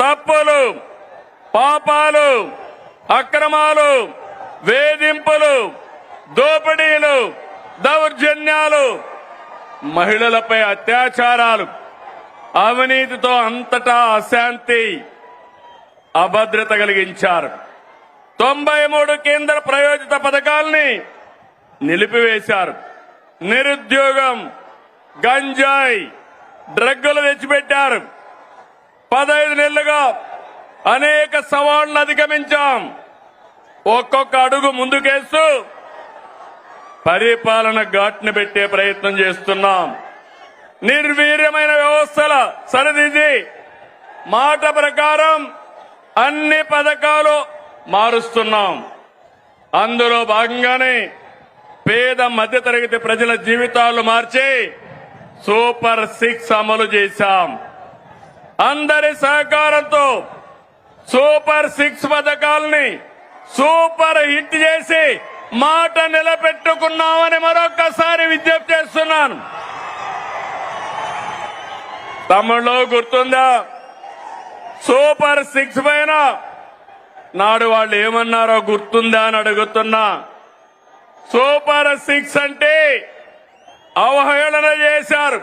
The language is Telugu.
తప్పులు, పాపాలు, అక్రమాలు, వేధింపులు, దోపిడీలు, దౌర్జన్యాలు, మహిళలపై అత్యాచారాలు, అవినీతితో అంతటా అశాంతి, అభద్రత కలిగించారు. 93 కేంద్ర ప్రాయోజిత పథకాల్ని నిలిపివేశారు. నిరుద్యోగం, గంజాయి, డ్రగ్గులు తెచ్చిపెట్టారు. 15 నెలలుగా అనేక సవాళ్లను అధిగమించాం. ఒక్కొక్క అడుగు ముందుకేస్తూ పరిపాలన ఘాట్ని పెట్టే ప్రయత్నం చేస్తున్నాం. నిర్వీర్యమైన వ్యవస్థల సరిదిద్ది మాట ప్రకారం అన్ని పథకాలు మారుస్తున్నాం. అందులో భాగంగానే పేద మధ్యతరగతి ప్రజల జీవితాలు మార్చి సూపర్ 6 అమలు చేశాం. అందరి సహకారంతో సూపర్ 6 పథకాలని సూపర్ హిట్ చేసి మాట నిలబెట్టుకున్నామని మరొక్కసారి విజ్ఞప్తి చేస్తున్నాను. తమిళలో గుర్తుందా? సూపర్ 6 పైన నాడు వాళ్ళు ఏమన్నారో గుర్తుందా అని అడుగుతున్నా. సూపర్ 6 అంటే అవహేళన చేశారు.